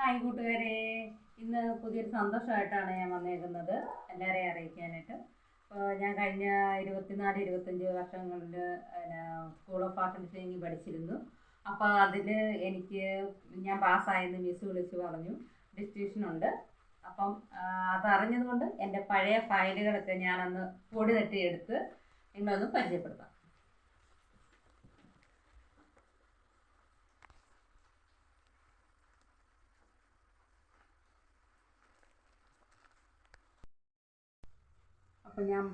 Hi കൂട്ടുകാരെ, ഇന്ന് പുതിയൊരു സന്തോഷമായിട്ടാണ് ഞാൻ വന്നേക്കുന്നത് എല്ലാവരെയും അറിയിക്കാനായിട്ട്. അപ്പോൾ ഞാൻ കഴിഞ്ഞ 24-25 വർഷങ്ങളിൽ സ്കൂൾ ഓഫ് ഫാഷൻ ഡിസൈനിങ് പഠിച്ചിരുന്നു. അപ്പോൾ അതിൽ ഞാൻ പാസ്സായെന്ന് മിസ് വിളിച്ച് പറഞ്ഞു, ഡിസ്റ്റിങ്ഷൻ ഉണ്ട്. അപ്പം അതറിഞ്ഞതുകൊണ്ട് എൻ്റെ പഴയ ഫയലുകളൊക്കെ ഞാനന്ന് പൊടി തട്ടിയെടുത്ത് നിങ്ങളൊന്ന് പരിചയപ്പെടുത്താം. അപ്പം ഞാൻ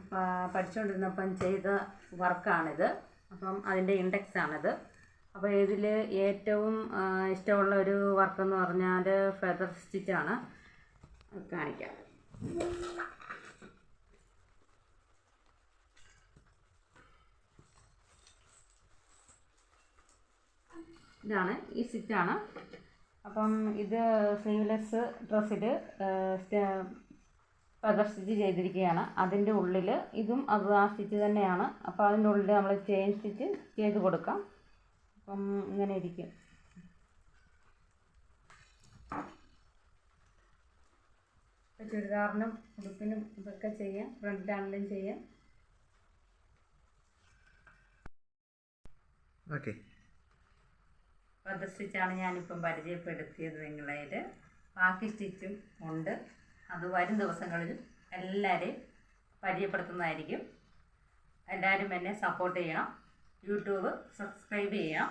പഠിച്ചുകൊണ്ടിരുന്നപ്പം ചെയ്ത വർക്കാണിത്. അപ്പം അതിൻ്റെ ഇൻഡെക്സാണിത്. അപ്പോൾ ഇതിൽ ഏറ്റവും ഇഷ്ടമുള്ള ഒരു വർക്കെന്ന് പറഞ്ഞാൽ ഫെദർ സ്റ്റിച്ചാണ്. കാണിക്കാം. ഇതാണ് ഈ സ്റ്റിച്ചാണ്. അപ്പം ഇത് സ്ലീവ്ലെസ് ഡ്രസ്സിൽ ഫെദർ സ്റ്റിച്ച് ചെയ്തിരിക്കുകയാണ്. അതിൻ്റെ ഉള്ളിൽ ഇതും ആ സ്റ്റിച്ച് തന്നെയാണ്. അപ്പോൾ അതിൻ്റെ ഉള്ളിൽ നമ്മൾ ചെയിൻ സ്റ്റിച്ച് ചെയ്ത് കൊടുക്കാം. അപ്പം ഇങ്ങനെ ഇരിക്കും. ചുരിദാറിനും ഉടുപ്പിനും ഇതൊക്കെ ചെയ്യാം, ഫ്രണ്ടിലാണെങ്കിലും ചെയ്യാം. ഓക്കെ, ഫെദർ സ്റ്റിച്ചാണ് ഞാനിപ്പം പരിചയപ്പെടുത്തിയത് നിങ്ങളേൽ. ബാക്കി സ്റ്റിച്ചും ഉണ്ട്. അത് വരും ദിവസങ്ങളിൽ എല്ലാവരെയും പരിചയപ്പെടുത്തുന്നതായിരിക്കും. എല്ലാവരും എന്നെ സപ്പോർട്ട് ചെയ്യണം. യൂട്യൂബ് സബ്സ്ക്രൈബ് ചെയ്യണം.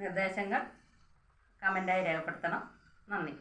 നിർദ്ദേശങ്ങൾ കമൻറ്റായി രേഖപ്പെടുത്തണം. നന്ദി.